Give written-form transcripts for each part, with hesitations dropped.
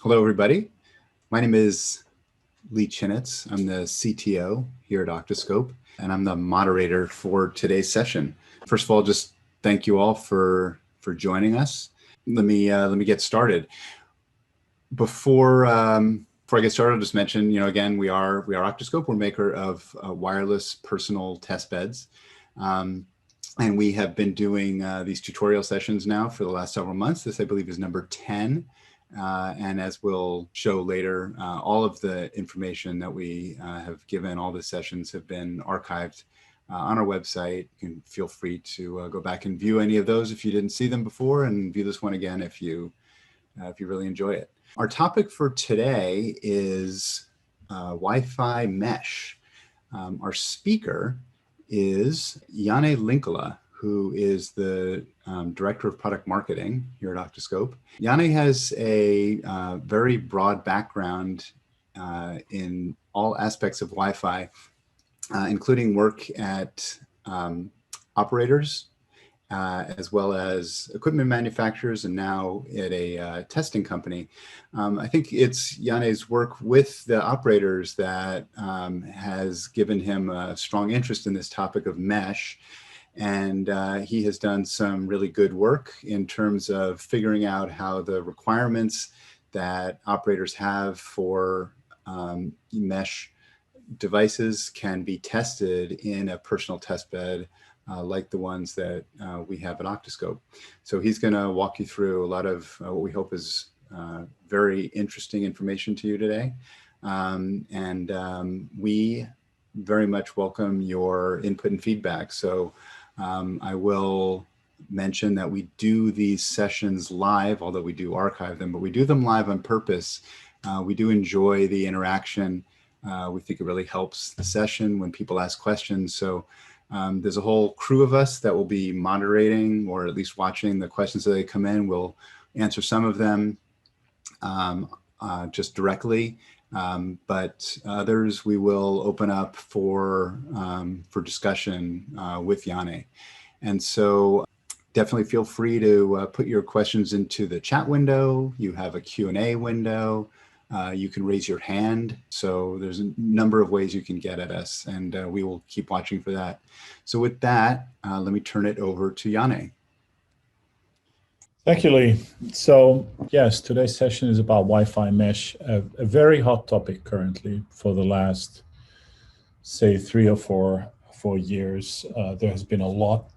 Hello, everybody. My name is Lee Chinitz. I'm the CTO here at octoScope, and I'm the moderator for today's session. First of all, just thank you all for joining us. Let me get started. Before I get started, I'll just mention, again, we are octoScope. We're a maker of wireless personal test beds. And we have been doing these tutorial sessions now for the last several months. This, I believe, is number 10. And as we'll show later, all of the information that we have given, all the sessions have been archived on our website. You can feel free to go back and view any of those if you didn't see them before, and view this one again if you really enjoy it. Our topic for today is Wi-Fi mesh. Our speaker is Janne Linkola, who is the Director of Product Marketing here at octoScope. Janne has a very broad background in all aspects of Wi-Fi, including work at operators, as well as equipment manufacturers, and now at a testing company. I think it's Janne's work with the operators that has given him a strong interest in this topic of mesh. And he has done some really good work in terms of figuring out how the requirements that operators have for mesh devices can be tested in a personal test bed like the ones that we have at octoScope. So he's going to walk you through a lot of what we hope is very interesting information to you today. We very much welcome your input and feedback. So I will mention that we do these sessions live, although we do archive them, but we do them live on purpose. We do enjoy the interaction. We think it really helps the session when people ask questions. So there's a whole crew of us that will be moderating, or at least watching the questions as they come in. We'll answer some of them just directly, but others we will open up for discussion with Janne. And so definitely feel free to put your questions into the chat window. You have a Q&A window. You can raise your hand. So there's a number of ways you can get at us, and we will keep watching for that. So with that, let me turn it over to Janne. Thank you, Lee. So yes, today's session is about Wi-Fi mesh, a very hot topic currently for the last, say, 3 or 4 years. There has been a lot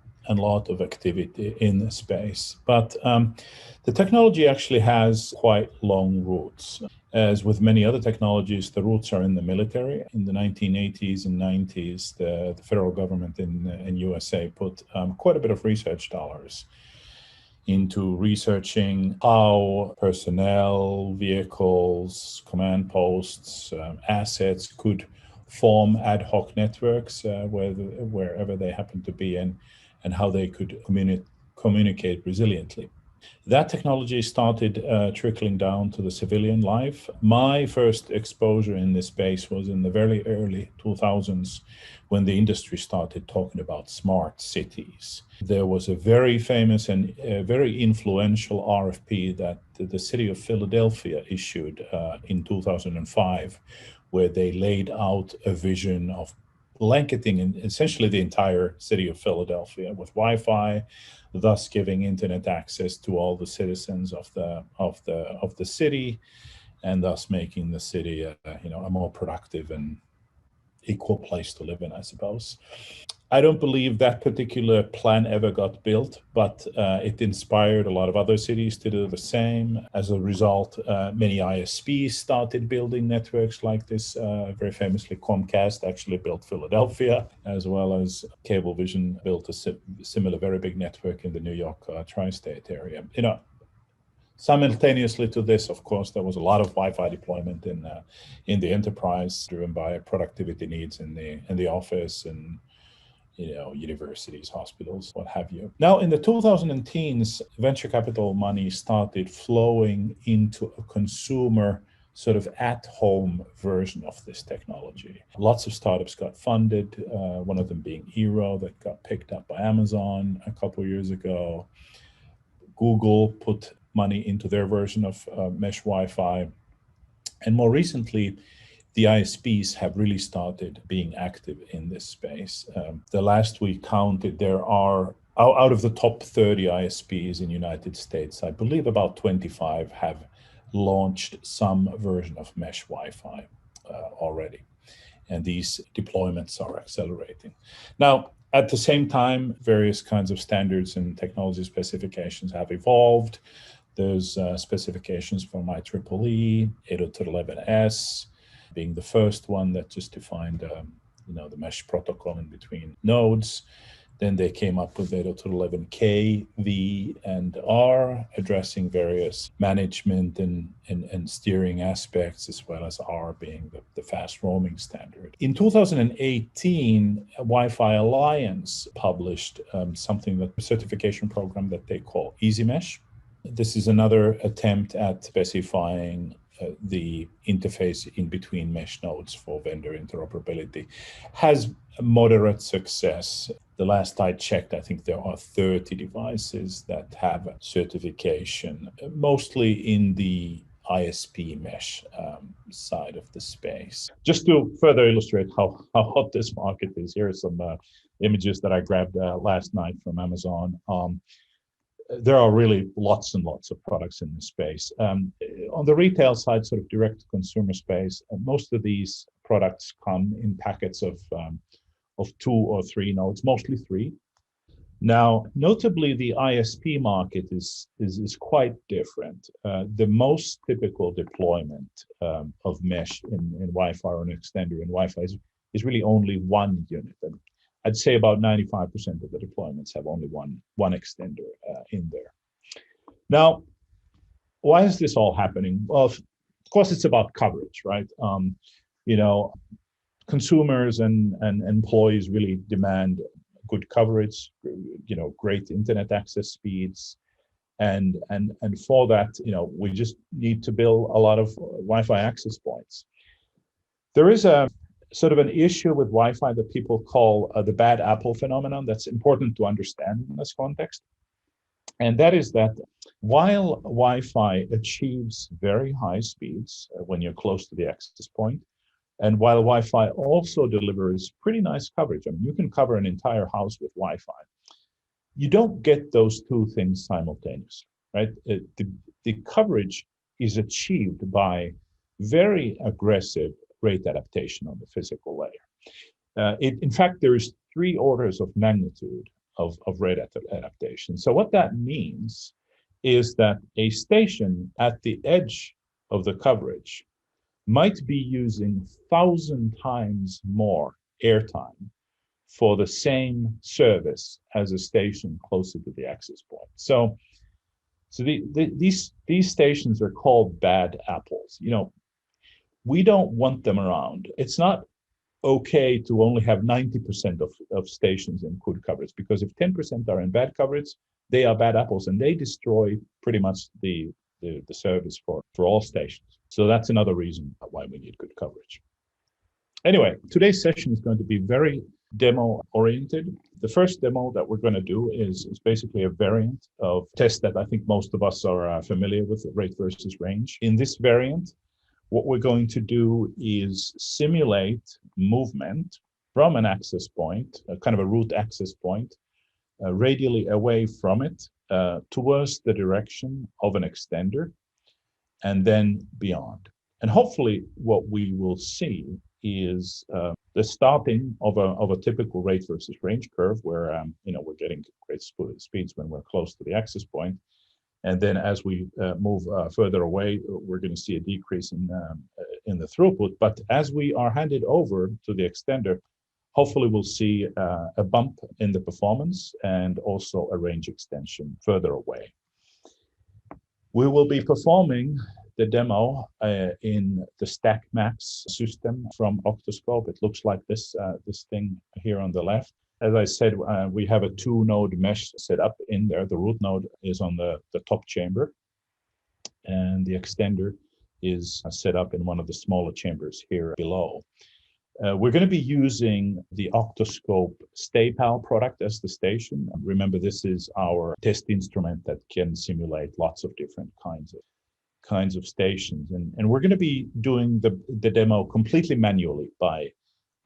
of activity in the space, but the technology actually has quite long roots. As with many other technologies, the roots are in the military. In the 1980s and 90s, the federal government in USA put quite a bit of research dollars into researching how personnel, vehicles, command posts, assets could form ad hoc networks wherever they happen to be, and how they could communicate resiliently. That technology started trickling down to the civilian life. My first exposure in this space was in the very early 2000s, when the industry started talking about smart cities. There was a very famous and very influential RFP that the city of Philadelphia issued in 2005, where they laid out a vision of blanketing essentially the entire city of Philadelphia with Wi-Fi, thus giving internet access to all the citizens of the city, and thus making the city a more productive and equal place to live in, I suppose. I don't believe that particular plan ever got built, but it inspired a lot of other cities to do the same. As a result, many ISPs started building networks like this. Very famously, Comcast actually built Philadelphia, as well as Cablevision built a similar very big network in the New York tri-state area. Simultaneously to this, of course, there was a lot of Wi-Fi deployment in the enterprise, driven by productivity needs in the office and universities, hospitals, what have you. Now, in the 2010s, venture capital money started flowing into a consumer sort of at-home version of this technology. Lots of startups got funded, one of them being Eero, that got picked up by Amazon a couple of years ago. Google put money into their version of mesh Wi-Fi. And more recently, the ISPs have really started being active in this space. The last we counted, there are, out of the top 30 ISPs in the United States, I believe about 25 have launched some version of mesh Wi-Fi already. And these deployments are accelerating. Now, at the same time, various kinds of standards and technology specifications have evolved. There's specifications from IEEE, 802.11s, being the first one that just defined the mesh protocol in between nodes. Then they came up with 802.11k, V, and R, addressing various management and steering aspects, as well as R being the fast roaming standard. In 2018, Wi-Fi Alliance published something, that a certification program that they call Easy Mesh. This is another attempt at specifying the interface in between mesh nodes for vendor interoperability. Has moderate success. The last I checked, I think there are 30 devices that have certification, mostly in the ISP mesh side of the space. Just to further illustrate how hot this market is, here are some images that I grabbed last night from Amazon. There are really lots and lots of products in this space. On the retail side, sort of direct to consumer space, most of these products come in packets of 2 or 3 nodes, mostly 3. Now, notably, the ISP market is quite different. The most typical deployment of mesh in Wi-Fi or an extender in Wi-Fi is really only one unit. And I'd say about 95% of the deployments have only one extender in there. Now, why is this all happening? Well, of course, it's about coverage, right? Consumers and employees really demand good coverage, great internet access speeds, and for that, we just need to build a lot of Wi-Fi access points. There is a sort of an issue with Wi-Fi that people call the bad apple phenomenon that's important to understand in this context. And that is that while Wi-Fi achieves very high speeds when you're close to the access point, and while Wi-Fi also delivers pretty nice coverage, I mean, you can cover an entire house with Wi-Fi, you don't get those two things simultaneously, right? The coverage is achieved by very aggressive rate adaptation on the physical layer. In fact, there is 3 orders of magnitude of rate adaptation. So what that means is that a station at the edge of the coverage might be using 1,000 times more airtime for the same service as a station closer to the access point. So these stations are called bad apples. We don't want them around. It's not okay to only have 90% of stations in good coverage, because if 10% are in bad coverage, they are bad apples and they destroy pretty much the service for all stations. So that's another reason why we need good coverage. Anyway, today's session is going to be very demo oriented. The first demo that we're going to do is basically a variant of test that I think most of us are familiar with, rate versus range. In this variant, what we're going to do is simulate movement from an access point, a kind of a root access point, radially away from it towards the direction of an extender, and then beyond. And hopefully what we will see is the starting of a typical rate versus range curve where we're getting great speeds when we're close to the access point. And then as we move further away, we're going to see a decrease in the throughput. But as we are handed over to the extender, hopefully we'll see a bump in the performance and also a range extension further away. We will be performing the demo in the Stack Max system from octoScope. It looks like this thing here on the left. As I said, we have a 2-node mesh set up in there. The root node is on the top chamber, and the extender is set up in one of the smaller chambers here below. We're going to be using the octoScope StayPal product as the station. Remember, this is our test instrument that can simulate lots of different kinds of stations. And we're going to be doing the demo completely manually by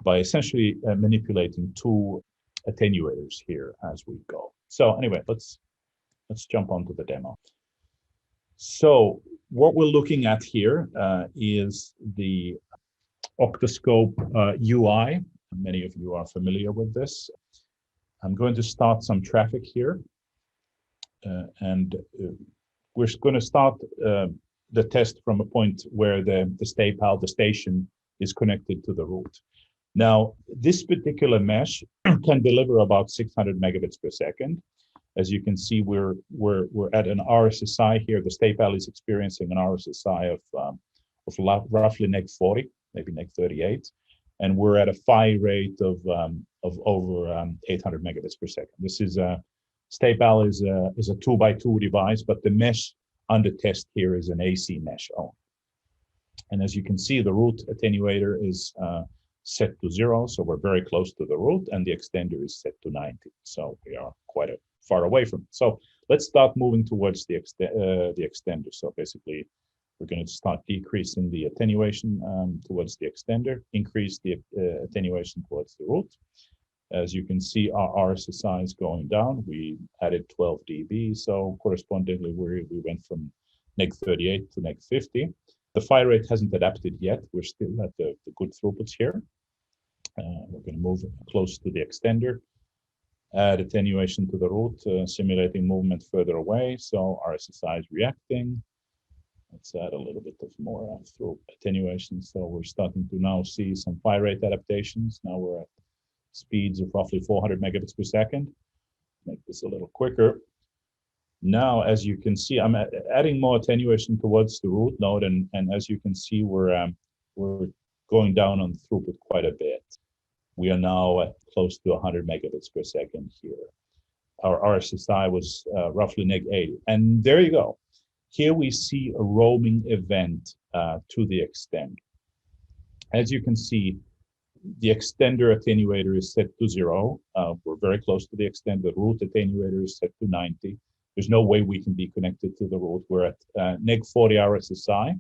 essentially manipulating two attenuators here as we go. So anyway, let's jump onto the demo. So what we're looking at here is the octoScope UI. Many of you are familiar with this. I'm going to start some traffic here, and we're going to start the test from a point where the StayPal, the station, is connected to the root. Now, this particular mesh can deliver about 600 megabits per second. As you can see, we're at an RSSI here. The StayPal is experiencing an RSSI of roughly neg 40, maybe neg 38, and we're at a PHY rate of over 800 megabits per second. This is StayPal is a 2x2 device, but the mesh under test here is an AC mesh only. And as you can see, the root attenuator is set to 0, so we're very close to the root, and the extender is set to 90, so we are quite far away from it. So let's start moving towards the extender. So basically, we're going to start decreasing the attenuation towards the extender, increase the attenuation towards the root. As you can see, our RSSI is going down. We added 12 dB, so correspondingly, we went from neg 38 to neg 50. The PHY rate hasn't adapted yet. We're still at the good throughputs here. We're going to move close to the extender, add attenuation to the root, simulating movement further away. So RSSI is reacting. Let's add a little bit of more through attenuation. So we're starting to now see some PHY rate adaptations. Now we're at speeds of roughly 400 megabits per second. Make this a little quicker. Now, as you can see, I'm adding more attenuation towards the root node, and as you can see, we're going down on throughput quite a bit. We are now at close to 100 megabits per second here. Our RSSI was roughly neg 80, and there you go. Here we see a roaming event to the extender. As you can see, the extender attenuator is set to 0. We're very close to the extender. The root attenuator is set to 90. There's no way we can be connected to the root. We're at neg 40 RSSI.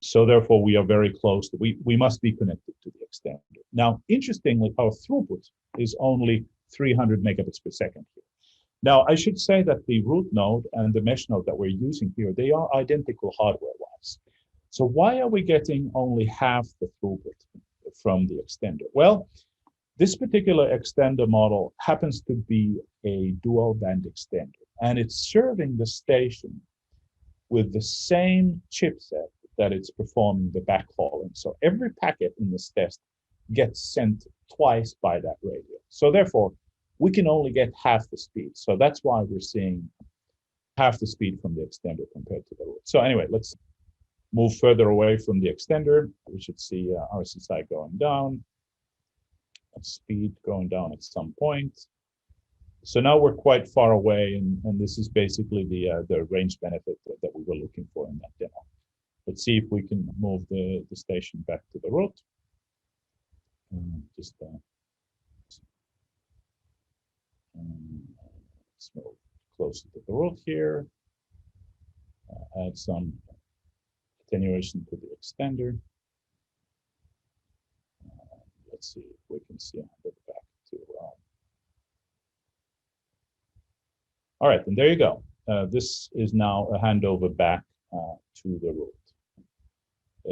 So therefore, we are very close. We must be connected to the extender. Now, interestingly, our throughput is only 300 megabits per second here. Now, I should say that the root node and the mesh node that we're using here, they are identical hardware-wise. So why are we getting only half the throughput from the extender? Well, this particular extender model happens to be a dual band extender, and it's serving the station with the same chipset that it's performing the backhauling. So every packet in this test gets sent twice by that radio. So therefore, we can only get half the speed. So that's why we're seeing half the speed from the extender compared to the root. So anyway, let's move further away from the extender. We should see RSSI going down, and speed going down at some point. So now we're quite far away, and this is basically the range benefit that we were looking for in that demo. Let's see if we can move the station back to the root. Let's move closer to the root here. Add some attenuation to the extender. Let's see if we can see it back to. All right, and there you go. This is now a handover back to the root.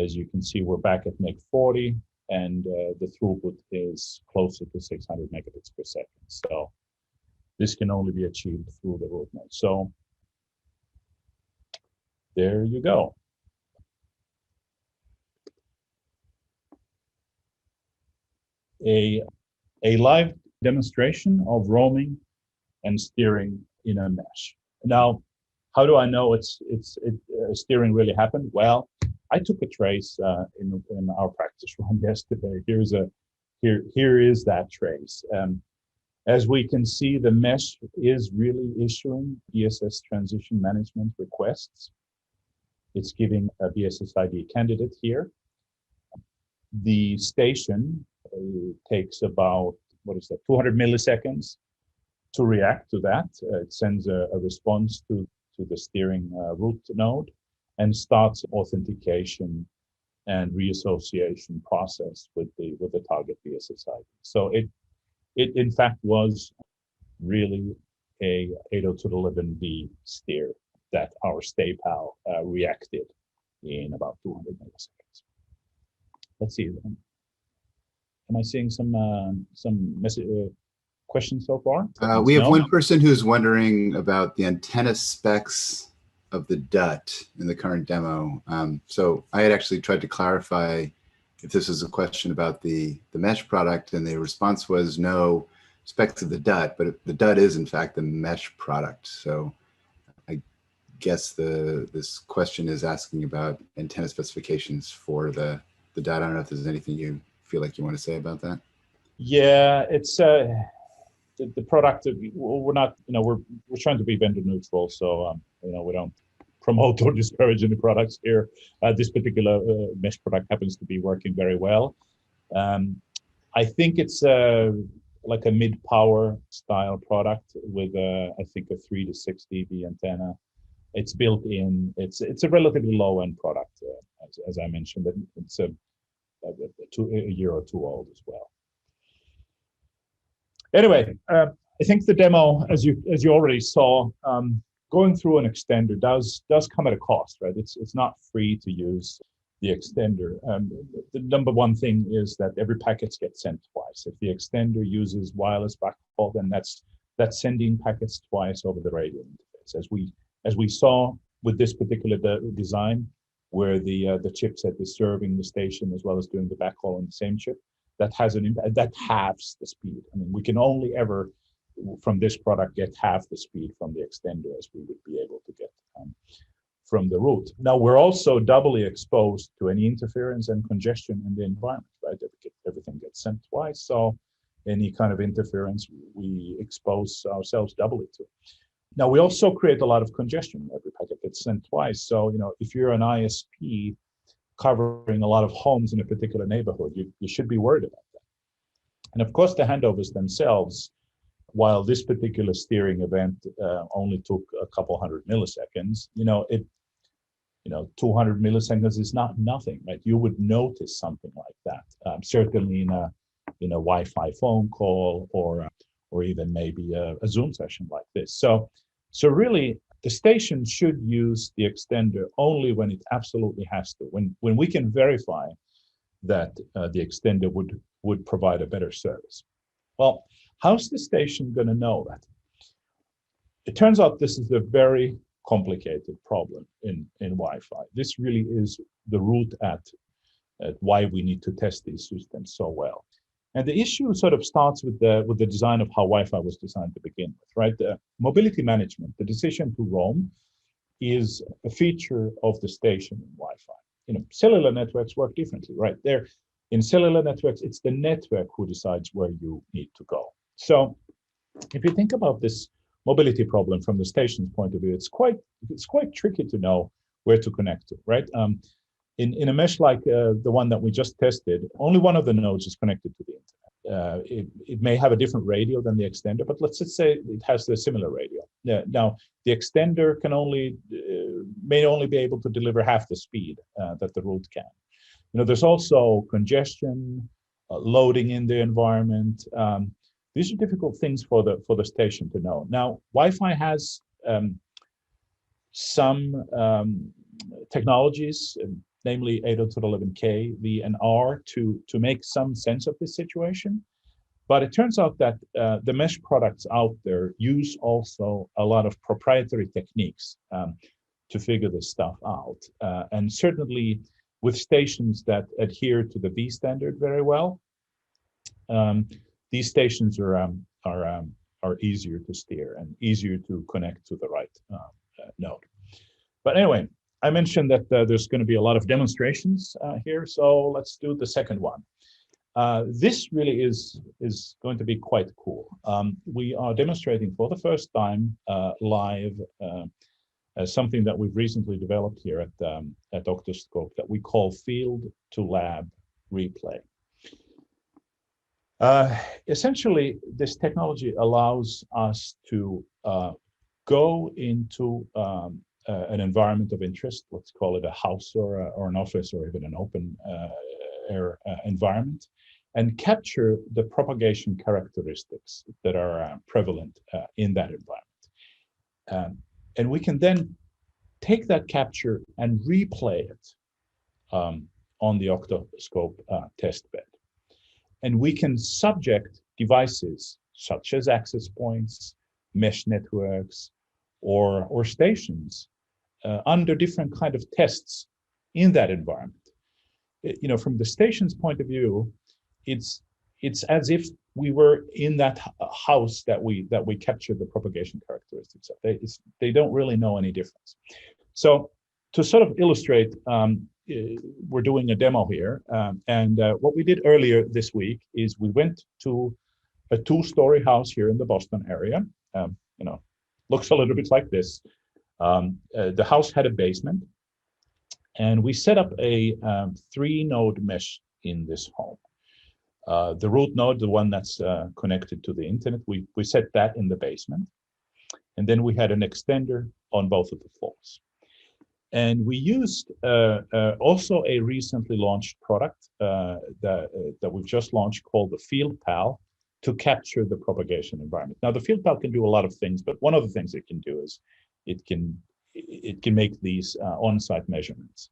As you can see, we're back at neg 40, and the throughput is closer to 600 megabits per second. So this can only be achieved through the root node. So there you go. A live demonstration of roaming and steering in a mesh. Now, how do I know steering really happened? Well, I took a trace in our practice run yesterday. Here is that trace. As we can see, the mesh is really issuing BSS transition management requests. It's giving a BSS ID candidate here. The station takes about, 200 milliseconds to react to that. It sends a response to the steering root node and starts authentication and reassociation process with the target BSSI. So it in fact was really a 802.11b steer that our StayPal reacted in about 200 milliseconds. Let's see. Am I seeing some questions so far? We have one person who's wondering about the antenna specs of the DUT in the current demo. So I had actually tried to clarify if this is a question about the mesh product, and the response was no specs of the DUT, but the DUT is in fact the mesh product. So I guess this question is asking about antenna specifications for the DUT. I don't know if there's anything you feel like you want to say about that. Yeah, it's the product. We're not, we're trying to be vendor neutral, so we don't promote or discourage any products here. This particular mesh product happens to be working very well. I think it's like a mid-power style product with I think a 3 to 6 dB antenna. It's built in. It's a relatively low-end product, as I mentioned. It's a year or two old as well. Anyway, I think the demo, as you already saw, going through an extender does come at a cost, right? It's not free to use the extender. The number one thing is that every packet gets sent twice. If the extender uses wireless backhaul, then that's sending packets twice over the radio interface. As we saw with this particular design, where the chipset is serving the station as well as doing the backhaul on the same chip, that has an impact. That halves the speed. I mean, we can only ever from this product get half the speed from the extender as we would be able to get from the root. Now we're also doubly exposed to any interference and congestion in the environment, right? Everything gets sent twice, so any kind of interference we expose ourselves doubly to. Now we also create a lot of congestion. Every packet gets sent twice, so if you're an ISP covering a lot of homes in a particular neighborhood, you should be worried about that. And of course, the handovers themselves, while this particular steering event only took a couple hundred milliseconds, 200 milliseconds is not nothing, right? You would notice something like that, certainly in a Wi-Fi phone call or even maybe a Zoom session like this. So really, the station should use the extender only when it absolutely has to. When we can verify that the extender would provide a better service. Well, how's the station going to know that? It turns out this is a very complicated problem in Wi-Fi. This really is the root at why we need to test these systems so well. And the issue sort of starts with the design of how Wi-Fi was designed to begin with, right? The mobility management, the decision to roam, is a feature of the station in Wi-Fi. Cellular networks work differently, right? In cellular networks, it's the network who decides where you need to go. So if you think about this mobility problem from the station's point of view, it's quite tricky to know where to connect to, right? In a mesh like the one that we just tested, only one of the nodes is connected to the internet. It may have a different radio than the extender, but let's just say it has a similar radio. Now, the extender may only be able to deliver half the speed that the root can. There's also congestion, loading in the environment. These are difficult things for the station to know. Now, Wi-Fi has some technologies, namely 802.11k, V and R, to make some sense of this situation. But it turns out that the mesh products out there use also a lot of proprietary techniques to figure this stuff out. And certainly with stations that adhere to the V standard very well, these stations are easier to steer and easier to connect to the right node. But anyway, I mentioned that there's going to be a lot of demonstrations here, so let's do the second one. This really is going to be quite cool. We are demonstrating for the first time live something that we've recently developed here at octoScope that we call field to lab replay. Essentially, this technology allows us to go into an environment of interest, let's call it a house or an office or even an open air environment, and capture the propagation characteristics that are prevalent in that environment. And we can then take that capture and replay it on the octoScope testbed. And we can subject devices such as access points, mesh networks, or stations under different kind of tests in that environment. From the station's point of view, it's as if we were in that house that we captured the propagation characteristics of. They don't really know any difference. So to sort of illustrate, we're doing a demo here, and what we did earlier this week is we went to a 2-story house here in the Boston area. Looks a little bit like this. The house had a basement, and we set up a 3-node mesh in this home. The root node, the one that's connected to the internet, we set that in the basement. And then we had an extender on both of the floors. And we used also a recently launched product that we've just launched called the Field Pal to capture the propagation environment. Now, the Field Pal can do a lot of things, but one of the things it can do is it can make these on-site measurements.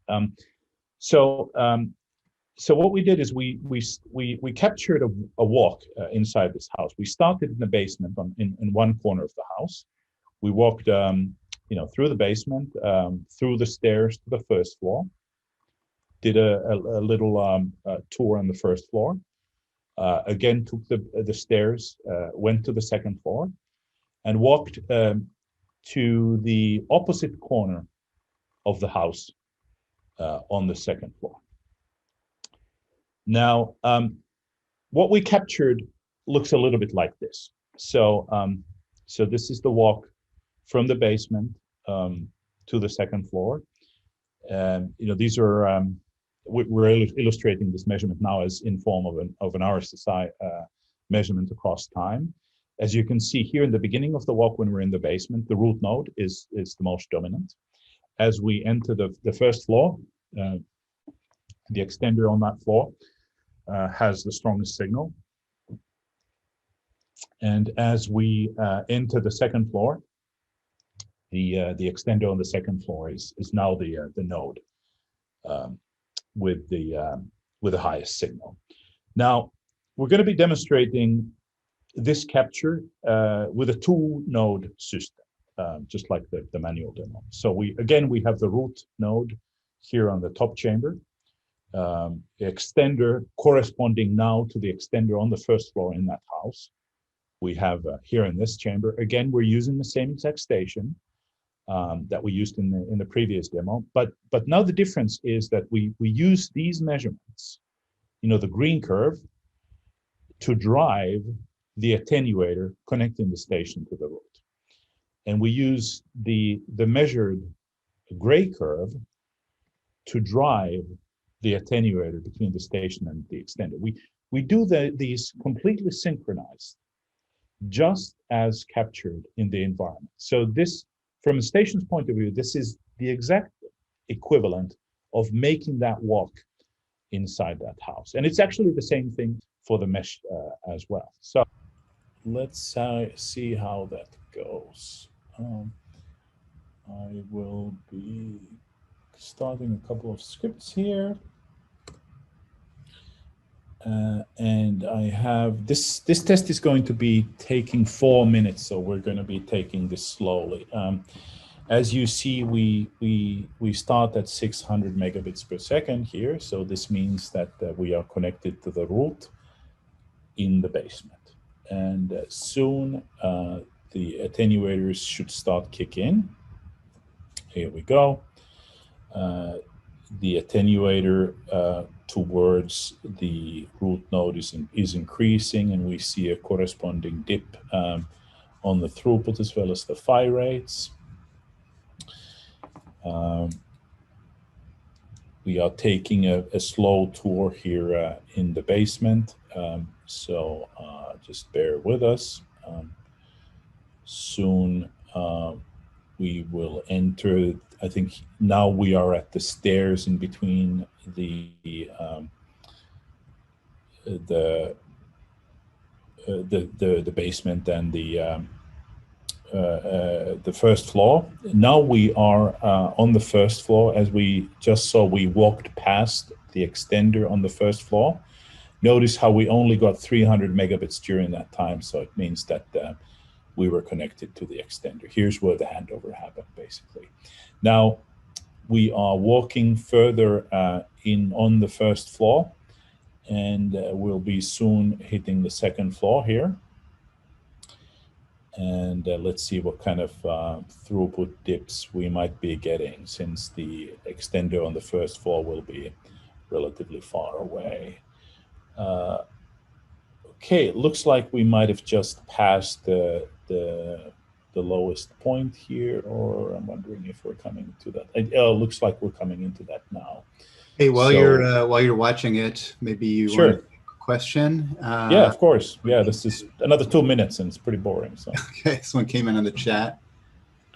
So what we did is we captured a walk inside this house. We started in the basement in one corner of the house. We walked through the basement, through the stairs to the first floor, did a little tour on the first floor, again took the stairs, went to the second floor, and walked to the opposite corner of the house on the second floor. Now, what we captured looks a little bit like this. So this is the walk from the basement to the second floor. These are we're illustrating this measurement now as in form of an RSSI measurement across time. As you can see here in the beginning of the walk, when we're in the basement, the root node is the most dominant. As we enter the first floor, the extender on that floor has the strongest signal. And as we enter the second floor, the extender on the second floor is now the node with the highest signal. Now, we're going to be demonstrating this capture with a 2-node system, just like the manual demo. So we have the root node here on the top chamber, the extender corresponding now to the extender on the first floor in that house. We have here in this chamber, again, we're using the same exact station that we used in the previous demo, but now the difference is that we use these measurements, the green curve, to drive the attenuator connecting the station to the root. And we use the measured gray curve to drive the attenuator between the station and the extender. We do these completely synchronized, just as captured in the environment. So this, from a station's point of view, this is the exact equivalent of making that walk inside that house. And it's actually the same thing for the mesh as well. So let's see how that goes. I will be starting a couple of scripts here. And I have this test is going to be taking 4 minutes, so we're going to be taking this slowly. As you see, we start at 600 megabits per second here, so this means that we are connected to the root in the basement. And soon the attenuators should start kick in. Here we go. The attenuator towards the root node is increasing, and we see a corresponding dip on the throughput as well as the phi rates. we are taking a slow tour here in the basement, so just bear with us. Soon we will enter. I think now we are at the stairs in between the basement and the first floor. Now we are on the first floor. As we just saw, we walked past the extender on the first floor. Notice how we only got 300 megabits during that time, so it means that we were connected to the extender. Here's where the handover happened, basically. Now, we are walking further in on the first floor, and we'll be soon hitting the second floor here. And let's see what kind of throughput dips we might be getting, since the extender on the first floor will be relatively far away. Okay, it looks like we might have just passed the lowest point here, or I'm wondering if we're coming to that. It looks like we're coming into that now. Hey, while you're watching it, maybe you Sure. want to take a question. Yeah, of course. Yeah, this is another 2 minutes, and it's pretty boring. So Okay, this one came in on the chat.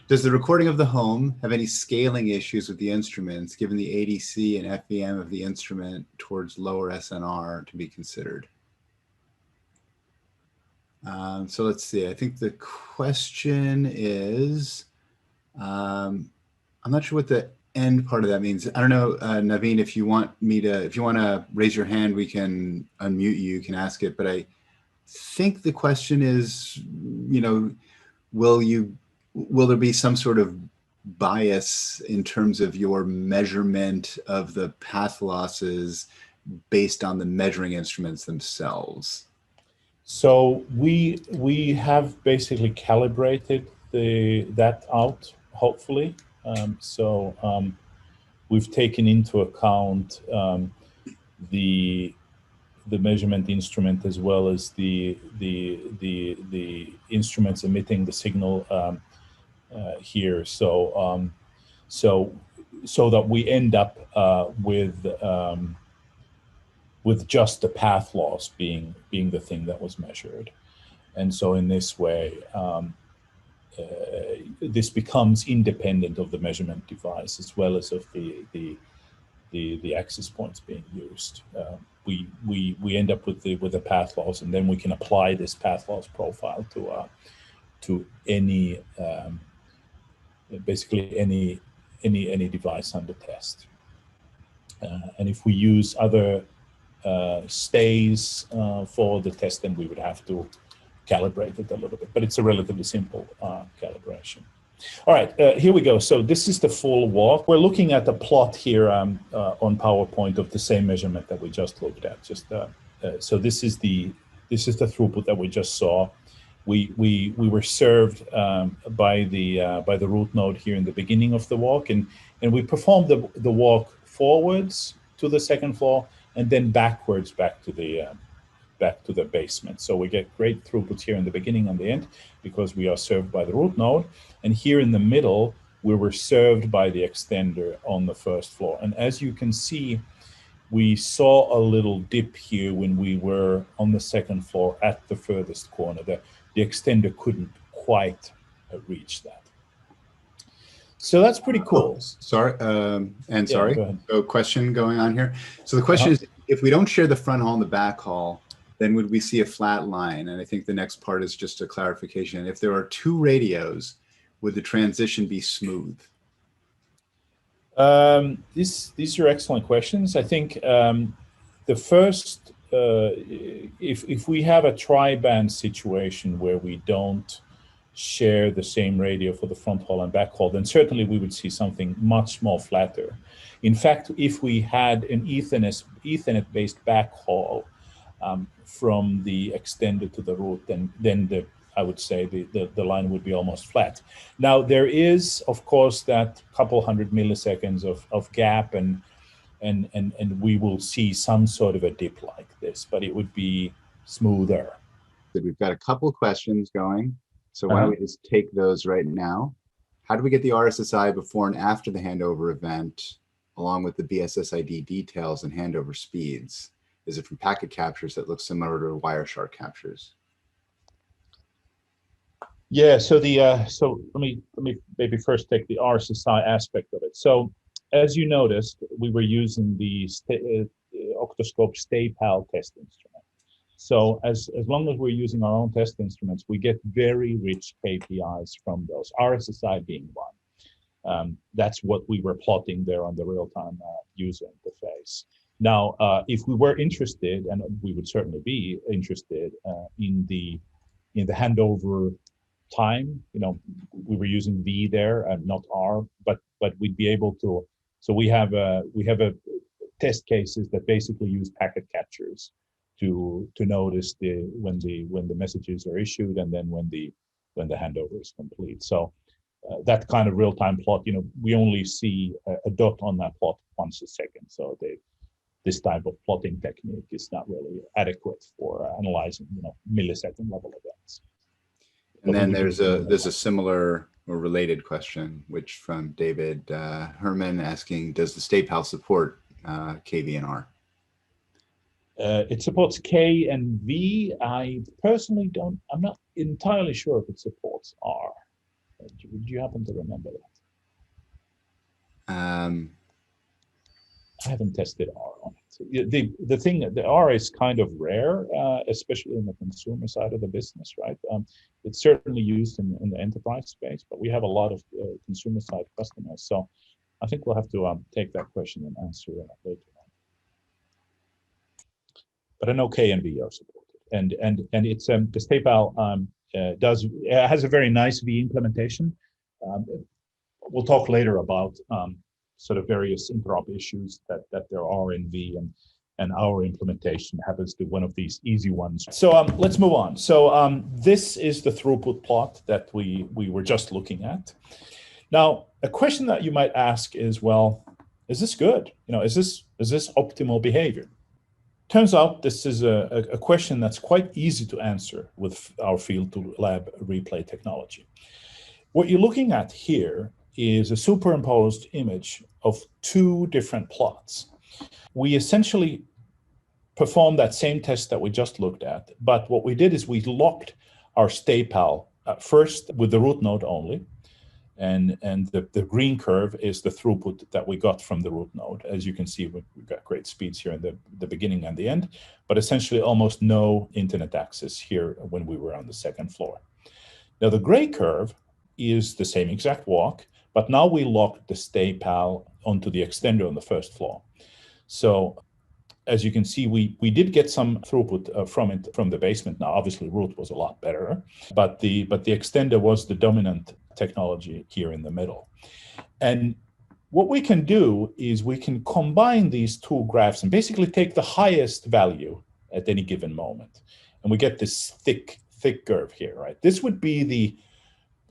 Does the recording of the home have any scaling issues with the instruments, given the ADC and FEM of the instrument towards lower SNR to be considered? So let's see. I think the question is, I'm not sure what the end part of that means. I don't know, Naveen, if you want to raise your hand, we can unmute you, you can ask it. But I think the question is, will there be some sort of bias in terms of your measurement of the path losses based on the measuring instruments themselves? So we have basically calibrated that out, hopefully. We've taken into account the measurement instrument, as well as the instruments emitting the signal here. So that we end up with just the path loss being the thing that was measured. And so in this way, this becomes independent of the measurement device, as well as of the access points being used. We end up with the path loss, and then we can apply this path loss profile to any basically any device under test. And if we use other stays for the test, then we would have to calibrate it a little bit, but it's a relatively simple calibration. All right, here we go. So this is the full walk. We're looking at the plot here on PowerPoint of the same measurement that we just looked at. So this is the throughput that we just saw. We were served by the root node here in the beginning of the walk, and we performed the walk forwards to the second floor, and then backwards back to the basement. So we get great throughput here in the beginning and the end, because we are served by the root node. And here in the middle, we were served by the extender on the first floor. And as you can see, we saw a little dip here when we were on the second floor at the furthest corner. The extender couldn't quite reach that. So that's pretty cool. Sorry. Go So question going on here. So the question is, if we don't share the front hall and the back hall, then would we see a flat line? And I think the next part is just a clarification. If there are two radios, would the transition be smooth? These are excellent questions. I think the first, if we have a tri-band situation where we don't share the same radio for the front hall and back hall, then certainly we would see something much more flatter. In fact, if we had an Ethernet-based back hall from the extender to the root, then I would say the line would be almost flat. Now, there is, of course, that couple hundred milliseconds of gap, and we will see some sort of a dip like this, but it would be smoother. We've got a couple questions going, so why don't we just take those right now? How do we get the RSSI before and after the handover event along with the BSSID details and handover speeds? Is it from packet captures that look similar to Wireshark captures? Yeah, so let me maybe first take the RSSI aspect of it. So as you noticed, we were using the octoScope StayPal test instrument. So as long as we're using our own test instruments, we get very rich KPIs from those, RSSI being one. That's what we were plotting there on the real-time user interface. Now, if we were interested, and we would certainly be interested in the handover time, we were using V there and not R, but we'd be able to. So we have a test cases that basically use packet captures to notice when the messages are issued and then when the handover is complete. So that kind of real-time plot, we only see a dot on that plot once a second. So this type of plotting technique is not really adequate for analyzing, millisecond level events. And then there's a similar or related question, which from David Herman asking, does the StayPal support KVNR? It supports K and V. I personally I'm not entirely sure if it supports R. Do you happen to remember that? I haven't tested R on it. The thing, the R is kind of rare, especially in the consumer side of the business, right? It's certainly used in the enterprise space, but we have a lot of consumer side customers. So I think we'll have to take that question and answer later on. But I know K and V are supported, and it's the StayPal has a very nice V implementation. We'll talk later about sort of various interop issues that there are in V, and our implementation happens to be one of these easy ones. So let's move on. So this is the throughput plot that we were just looking at. Now, a question that you might ask is, well, is this good? Is this optimal behavior? Turns out this is a question that's quite easy to answer with our field to lab replay technology. What you're looking at here is a superimposed image of two different plots. We essentially performed that same test that we just looked at, but what we did is we locked our StayPal first with the root node only, and the green curve is the throughput that we got from the root node. As you can see, we've got great speeds here in the beginning and the end, but essentially almost no internet access here when we were on the second floor. Now the gray curve is the same exact walk, but now we locked the StayPal onto the extender on the first floor. So as you can see, we did get some throughput from the basement. Now, obviously, root was a lot better, but the extender was the dominant technology here in the middle. And what we can do is we can combine these two graphs and basically take the highest value at any given moment, and we get this thick curve here, right? This would be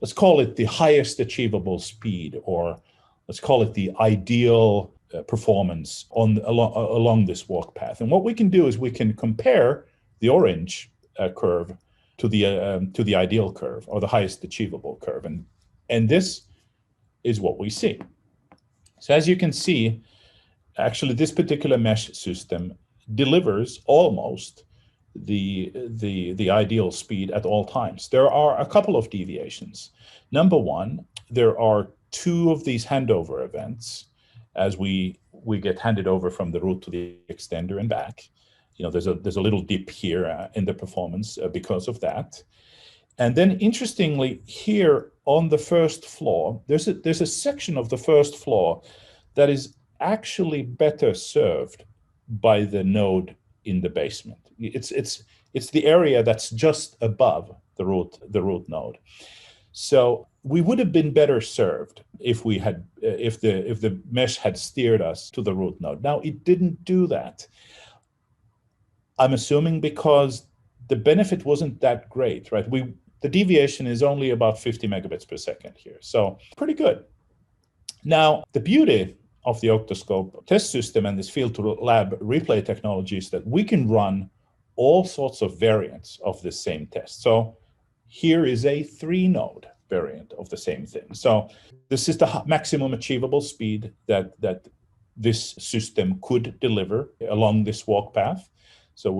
let's call it the highest achievable speed, or let's call it the ideal performance along this walk path. And what we can do is we can compare the orange curve to the ideal curve, or the highest achievable curve, and this is what we see. So as you can see, actually this particular mesh system delivers almost the ideal speed at all times. There are a couple of deviations. Number one, there are two of these handover events as we get handed over from the root to the extender and back. There's a little dip here in the performance because of that. And then interestingly, here on the first floor, there's a section of the first floor that is actually better served by the node in the basement. It's the area that's just above the root node. So we would have been better served if the mesh had steered us to the root node. Now it didn't do that. I'm assuming because the benefit wasn't that great, right? The deviation is only about 50 megabits per second here, so pretty good. Now the beauty of the octoScope test system and this field to lab replay technology is that we can run all sorts of variants of the same test. So here is a 3-node variant of the same thing. So this is the maximum achievable speed that this system could deliver along this walk path. So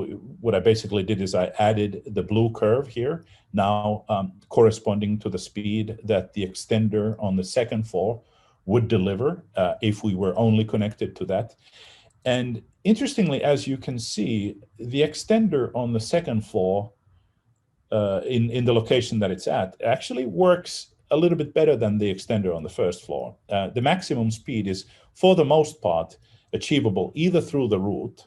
what I basically did is I added the blue curve here, now corresponding to the speed that the extender on the second floor would deliver if we were only connected to that. And interestingly, as you can see, the extender on the second floor in the location that it's at actually works a little bit better than the extender on the first floor. The maximum speed is, for the most part, achievable either through the root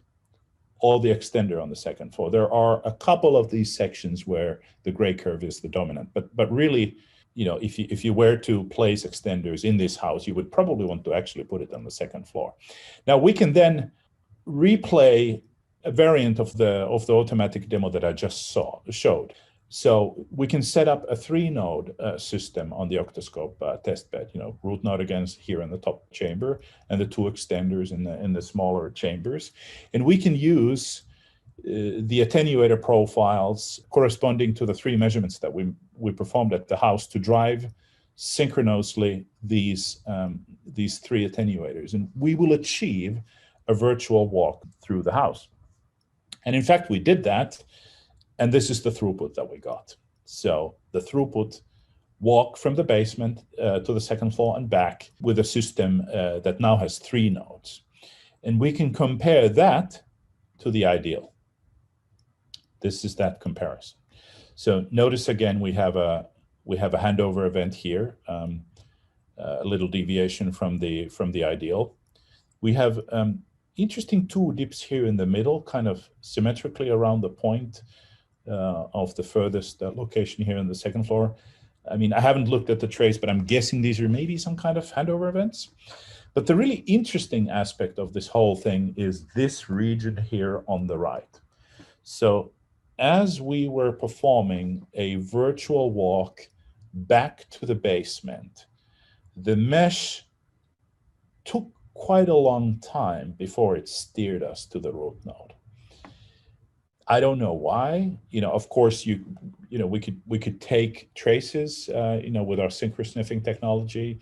or the extender on the second floor. There are a couple of these sections where the gray curve is the dominant, but really, you know, if you were to place extenders in this house, you would probably want to actually put it on the second floor. Now we can then replay a variant of the automatic demo that I just showed. So we can set up a 3-node system on the octoScope testbed. You know, root node again here in the top chamber, and the 2 extenders in the smaller chambers, and we can use the attenuator profiles corresponding to the 3 measurements that we performed at the house to drive synchronously these 3 attenuators, and we will achieve a virtual walk through the house. And in fact, we did that. And this is the throughput that we got. So the throughput walk from the basement to the second floor and back with a system that now has 3 nodes. And we can compare that to the ideal. This is that comparison. So notice again, we have a handover event here, a little deviation from the ideal. We have interesting 2 dips here in the middle, kind of symmetrically around the point of the furthest location here on the second floor. I mean, I haven't looked at the trace, but I'm guessing these are maybe some kind of handover events. But the really interesting aspect of this whole thing is this region here on the right. So as we were performing a virtual walk back to the basement, the mesh took quite a long time before it steered us to the root node. I don't know why. You know, of course, we could take traces, with our synchro sniffing technology,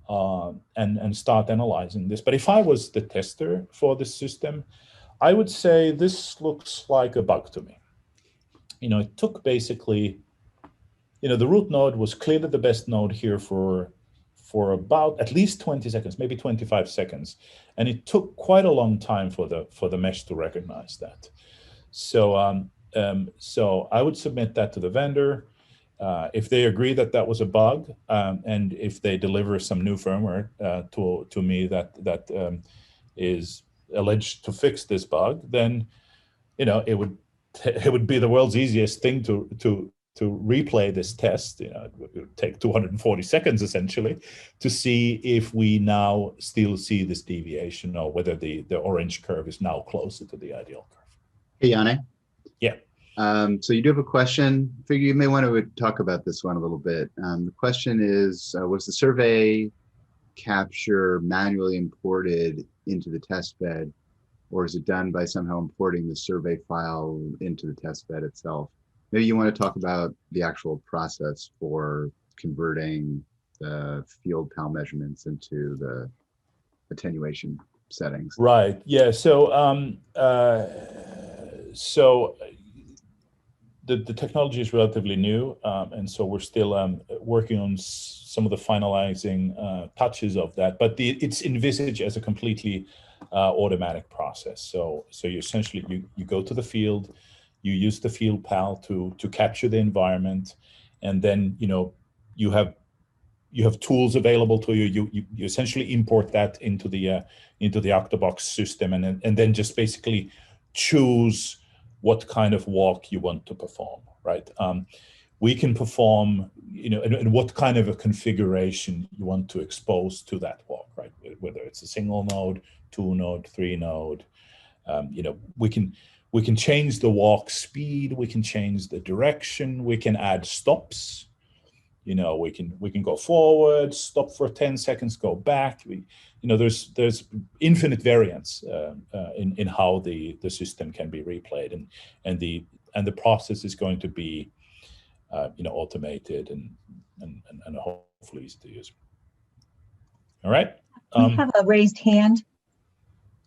and start analyzing this. But if I was the tester for this system, I would say this looks like a bug to me. You know, it took basically, the root node was clearly the best node here for about at least 20 seconds, maybe 25 seconds, and it took quite a long time for the mesh to recognize that. So, so I would submit that to the vendor. If they agree that that was a bug, and if they deliver some new firmware to me that is alleged to fix this bug, then it would be the world's easiest thing to replay this test. It would take 240 seconds essentially to see if we now still see this deviation, or whether the orange curve is now closer to the ideal curve. Hey, Janne. Yeah. So you do have a question. I figure you may want to talk about this one a little bit. The question is, was the survey capture manually imported into the test bed, or is it done by somehow importing the survey file into the test bed itself? Maybe you want to talk about the actual process for converting the field PAL measurements into the attenuation settings. Right. Yeah. So the technology is relatively new, and so we're still working on some of the finalizing touches of that. But it's envisaged as a completely automatic process. So you essentially you go to the field, you use the field PAL to capture the environment, and then you have tools available to you. You essentially import that into the octoBox system, and then just basically choose what kind of walk you want to perform, right? We can perform, and what kind of a configuration you want to expose to that walk, right? Whether it's a single node, 2-node, 3-node. We can change the walk speed, we can change the direction, we can add stops. We can go forward, stop for 10 seconds, go back. There's infinite variance in how the system can be replayed, and the process is going to be automated and hopefully easy to use. All right. We have a raised hand.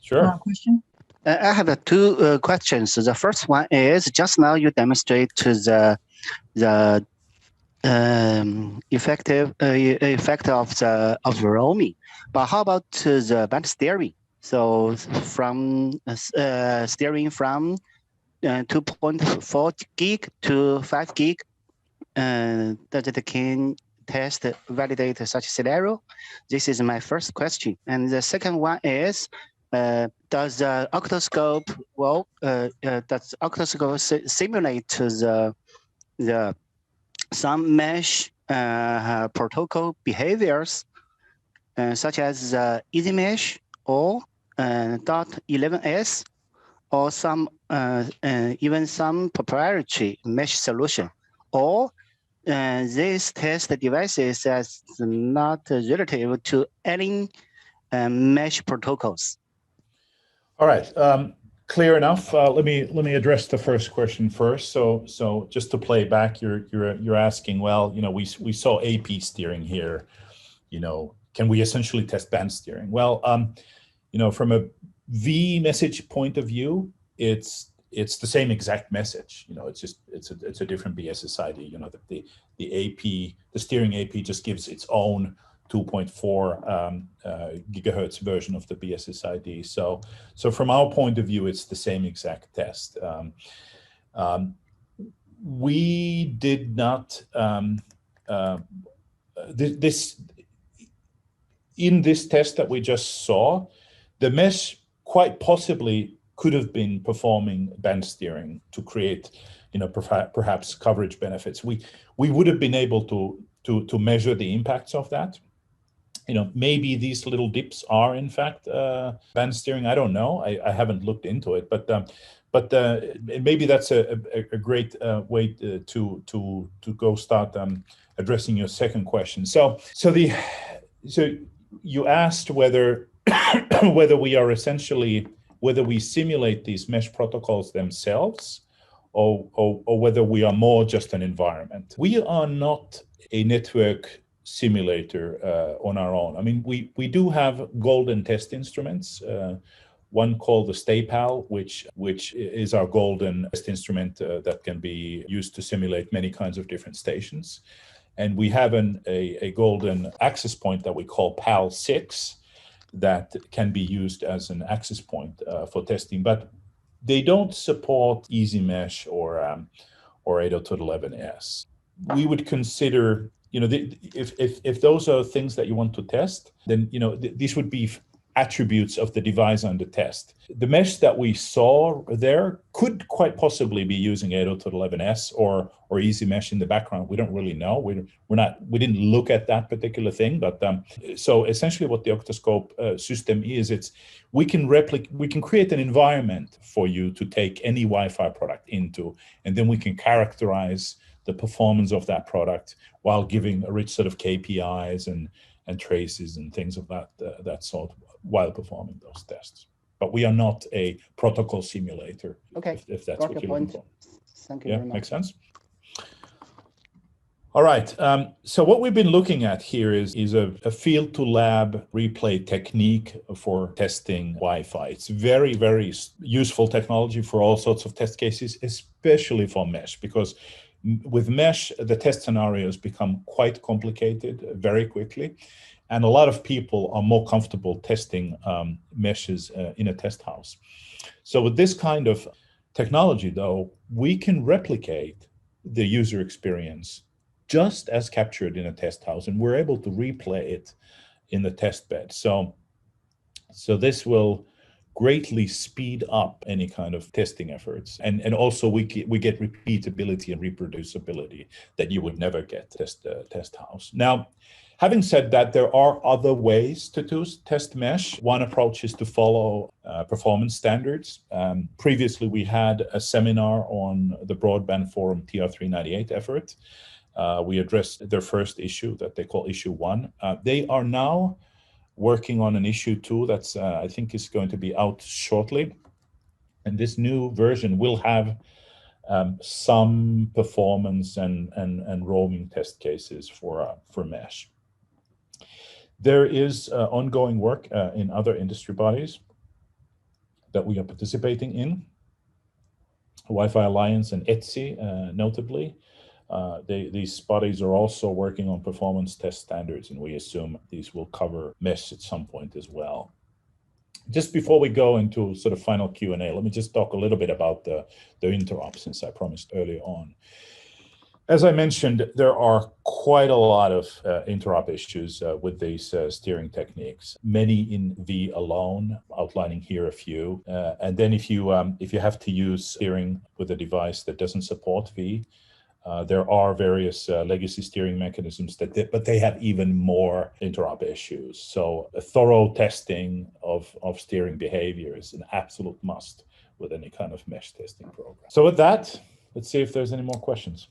Sure. Question? I have two questions. The first one is just now you demonstrate the effect of the roaming, but how about the band steering? So from steering from 2.4 gig to 5 gig, does it can test validate such scenario? This is my first question. And the second one is, does the octoScope does octoScope simulate the some mesh protocol behaviors, such as easy mesh or .11s, or some even some proprietary mesh solution, or these test devices as not relative to any mesh protocols? All right. Clear enough. Let me address the first question first. So just to play back, you're asking, well, we saw AP steering here. Can we essentially test band steering? Well, from a V message point of view, it's the same exact message. It's a different BSSID. The steering AP just gives its own 2.4 gigahertz version of the BSSID. So from our point of view, it's the same exact test. We did not in this test that we just saw, the mesh quite possibly could have been performing band steering to create, perhaps coverage benefits. We would have been able to measure the impacts of that. Maybe these little dips are in fact band steering. I don't know. I haven't looked into it, but maybe that's a great way to go start addressing your second question. So you asked whether whether we simulate these mesh protocols themselves, or whether we are more just an environment. We are not a network simulator on our own. I mean, we do have golden test instruments. One called the StayPal, which is our golden test instrument that can be used to simulate many kinds of different stations. And we have a golden access point that we call PAL6 that can be used as an access point for testing, but they don't support Easy Mesh or 802.11s. We would consider, if those are things that you want to test, then these would be attributes of the device under test. The mesh that we saw there could quite possibly be using 802.11s or Easy Mesh in the background. We don't really know. We didn't look at that particular thing. But so essentially, what the octoScope system is, we can create an environment for you to take any Wi-Fi product into, and then we can characterize the performance of that product while giving a rich set of KPIs and traces and things of that sort while performing those tests. But we are not a protocol simulator. Okay. If that's what you're looking for. Thank you very much. Makes sense? All right. So what we've been looking at here is a field to lab replay technique for testing Wi-Fi. It's very, very useful technology for all sorts of test cases, especially for mesh, because with mesh, the test scenarios become quite complicated very quickly. And a lot of people are more comfortable testing meshes in a test house. So with this kind of technology, though, we can replicate the user experience just as captured in a test house, and we're able to replay it in the test bed. So this will greatly speed up any kind of testing efforts. And also we get repeatability and reproducibility that you would never get test house. Now, having said that, there are other ways to test mesh. One approach is to follow performance standards. Previously, we had a seminar on the Broadband Forum TR398 effort. We addressed their first issue that they call issue 1. They are now working on an issue 2 that's I think is going to be out shortly. And this new version will have some performance and roaming test cases for mesh. There is ongoing work in other industry bodies that we are participating in, Wi-Fi Alliance and ETSI, notably. These bodies are also working on performance test standards, and we assume these will cover mesh at some point as well. Just before we go into sort of final Q&A, let me just talk a little bit about the interop, since I promised earlier on. As I mentioned, there are quite a lot of interop issues with these steering techniques, many in V alone, outlining here a few. And then if you have to use steering with a device that doesn't support V, there are various legacy steering mechanisms but they have even more interop issues. So a thorough testing of steering behavior is an absolute must with any kind of mesh testing program. So with that, let's see if there's any more questions.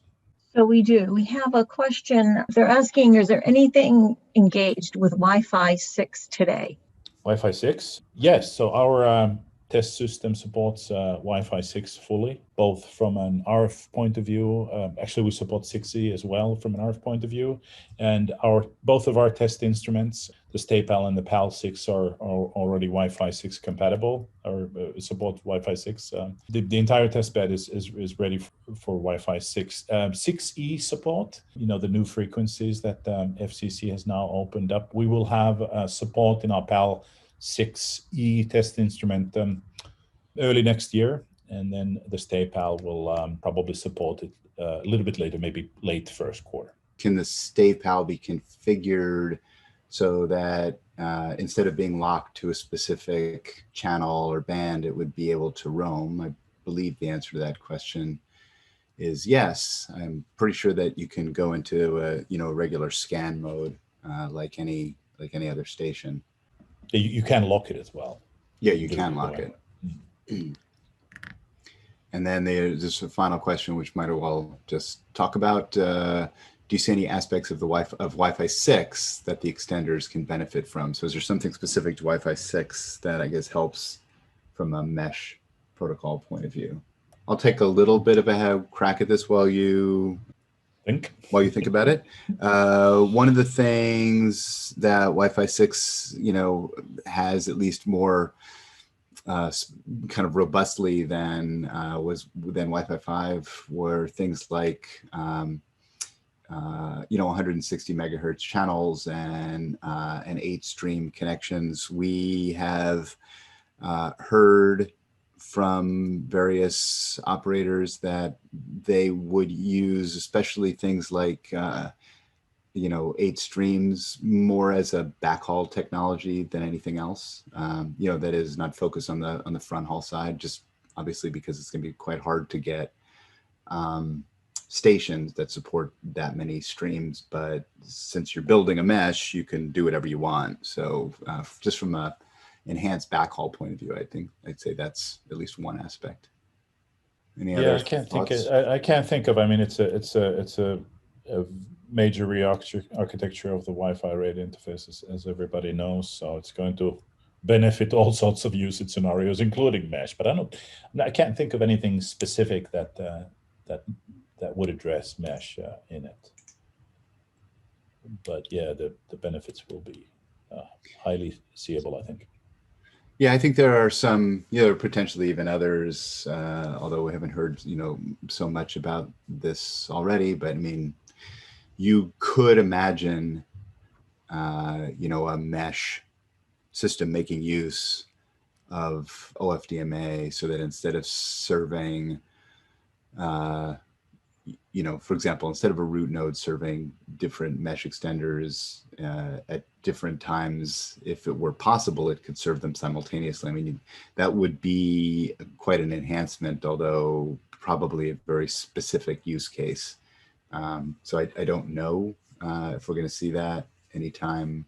So we do. We have a question. They're asking, is there anything engaged with Wi-Fi 6 today? Wi-Fi 6? Yes. So our test system supports Wi-Fi 6 fully, both from an RF point of view. Actually, we support 6E as well from an RF point of view. And both of our test instruments, the StayPal and the PAL6, are already Wi-Fi 6 compatible, or support Wi-Fi 6. The entire test bed is ready for Wi-Fi 6. 6E support, the new frequencies that FCC has now opened up. We will have support in our PAL6E test instrument early next year, and then the StayPal will probably support it a little bit later, maybe late first quarter. Can the StayPal be configured so that instead of being locked to a specific channel or band, it would be able to roam? I believe the answer to that question is yes. I'm pretty sure that you can go into a regular scan mode like any other station. You can lock it as well. Yeah, you can lock it. And then there's just a final question, which might as well just talk about. Do you see any aspects of Wi-Fi 6 that the extenders can benefit from? So is there something specific to Wi-Fi 6 that I guess helps from a mesh protocol point of view? I'll take a little bit of a crack at this while you think about it. One of the things that Wi-Fi 6, has at least more kind of robustly than Wi-Fi 5 were things like 160 megahertz channels and 8-stream connections. We have heard from various operators that they would use, especially things like 8 streams, more as a backhaul technology than anything else. That is not focused on the front haul side, just obviously because it's going to be quite hard to get stations that support that many streams. But since you're building a mesh, you can do whatever you want. So just from a enhanced backhaul point of view, I'd say that's at least one aspect. Any other thoughts? I can't think of. I mean, it's a major architecture of the Wi-Fi radio interfaces, as everybody knows. So it's going to benefit all sorts of usage scenarios, including mesh. But I can't think of anything specific that would address mesh in it. But yeah, the benefits will be highly seeable, I think. Yeah, I think there are some, potentially even others, although we haven't heard, so much about this already. But I mean, you could imagine, a mesh system making use of OFDMA so that instead of serving, for example, instead of a root node serving different mesh extenders at different times, if it were possible, it could serve them simultaneously. I mean, that would be quite an enhancement, although probably a very specific use case. So I don't know if we're going to see that anytime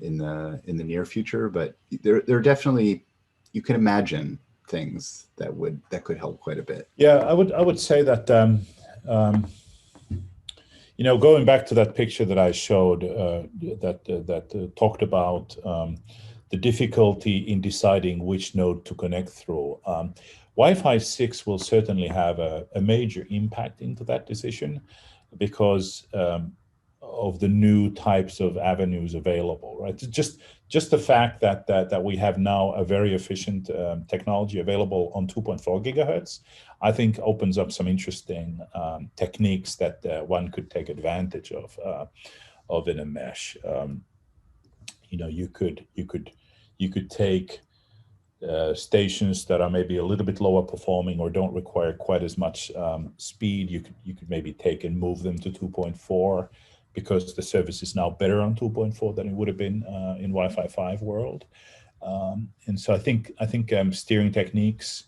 in the near future, but there are definitely, you can imagine things that could help quite a bit. Yeah, I would say that going back to that picture that I showed that talked about the difficulty in deciding which node to connect through. Wi-Fi 6 will certainly have a major impact into that decision, because of the new types of avenues available, right? Just the fact that we have now a very efficient technology available on 2.4 gigahertz, I think opens up some interesting techniques that one could take advantage of in a mesh. You could take stations that are maybe a little bit lower performing or don't require quite as much speed. You could maybe take and move them to 2.4 because the service is now better on 2.4 than it would have been in Wi-Fi 5 world. And so I think steering techniques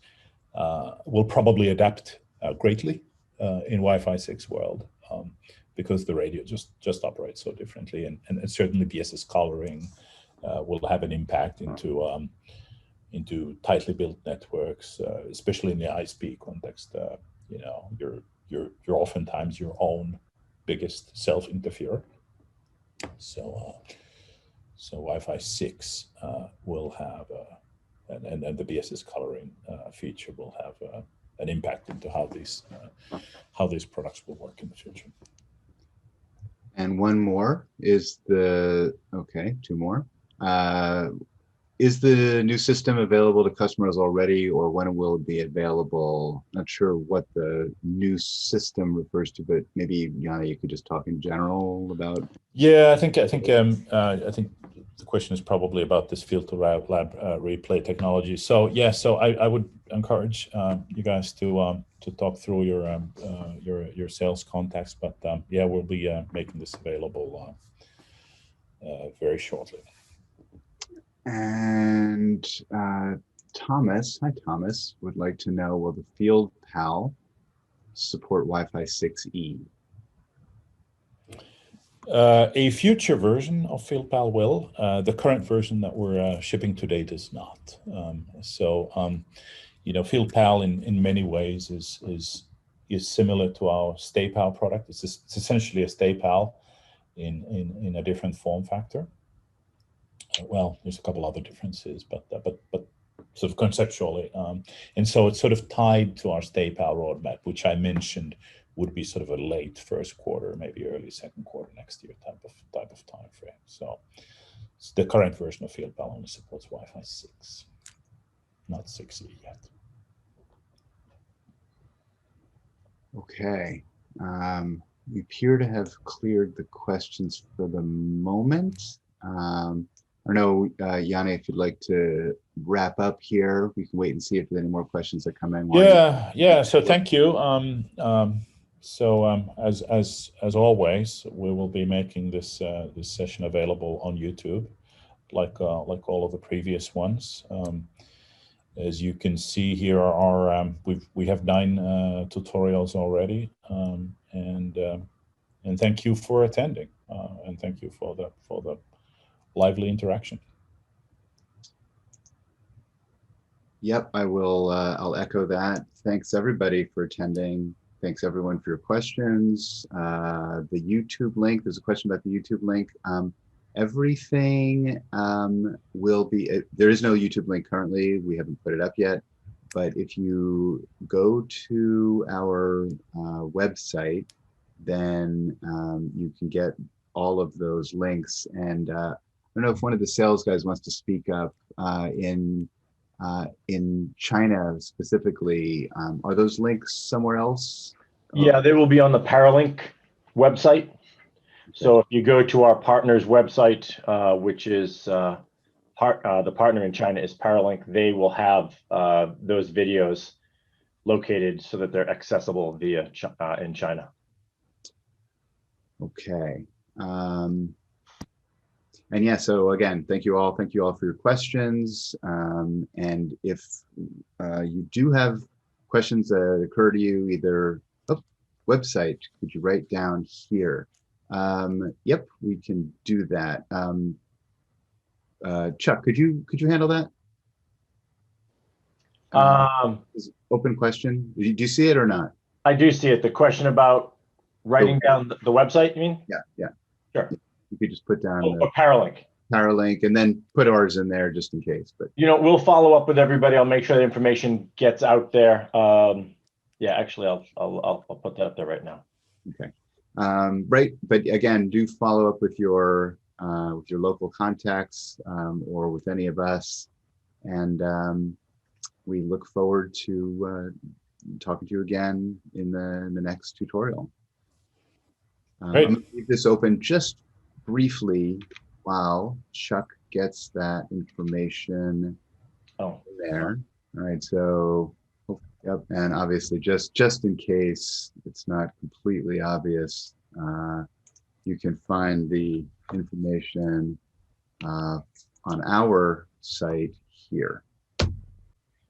will probably adapt greatly in Wi-Fi 6 world because the radio just operates so differently, and certainly BSS coloring will have an impact into tightly built networks, especially in the ISP context. You're oftentimes your own biggest self-interferer. So Wi-Fi 6 will have, and the BSS coloring feature will have an impact into how these products will work in the future. And one more is two more. Is the new system available to customers already, or when will it be available? Not sure what the new system refers to, but maybe Yanni, you could just talk in general about. Yeah, I think the question is probably about this field to lab replay technology. So yeah, so I would encourage you guys to talk through your sales contacts, but yeah, we'll be making this available very shortly. And Thomas, hi Thomas, would like to know, will the Field Pal support Wi-Fi 6E? A future version of Field Pal will. The current version that we're shipping today does not. Field Pal in many ways is similar to our Stay Pal product. It's essentially a Stay Pal in a different form factor. Well, there's a couple other differences, but sort of conceptually, and so it's sort of tied to our Stay Pal roadmap, which I mentioned would be sort of a late first quarter, maybe early second quarter next year type of time frame. So the current version of Field Pal only supports Wi-Fi 6, not 6E yet. Okay. We appear to have cleared the questions for the moment. I don't know, Yanni, if you'd like to wrap up here, we can wait and see if there's any more questions that come in. Yeah. So thank you. As always, we will be making this session available on YouTube, like all of the previous ones. As you can see here, we have 9 tutorials already, and thank you for attending, and thank you for the lively interaction. Yep, I will. I'll echo that. Thanks everybody for attending. Thanks everyone for your questions. The YouTube link. There's a question about the YouTube link. Everything will be. There is no YouTube link currently. We haven't put it up yet. But if you go to our website, then you can get all of those links. And I don't know if one of the sales guys wants to speak up in China specifically. Are those links somewhere else? Yeah, they will be on the Paralink website. So if you go to our partner's website, which is the partner in China is Paralink, they will have those videos located so that they're accessible via in China. Okay. And yeah, so again, thank you all for your questions. And if you do have questions that occur to you, either website, could you write down here? Yep, we can do that. Chuck, could you handle that? Open question. Do you see it or not? I do see it. The question about writing down the website, you mean? Yeah. Sure. You could just put down Paralink, and then put ours in there just in case. But we'll follow up with everybody. I'll make sure the information gets out there. Yeah, actually, I'll put that up there right now. Okay. Right, but again, do follow up with your local contacts or with any of us, and we look forward to talking to you again in the next tutorial. Great. I'm going to leave this open just briefly while Chuck gets that information in there. All right, so yep, and obviously just in case it's not completely obvious, you can find the information on our site here.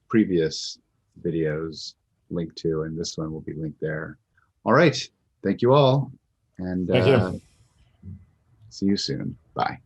Previous videos linked to, and this one will be linked there. All right, thank you all, and Thank you. see you soon. Bye.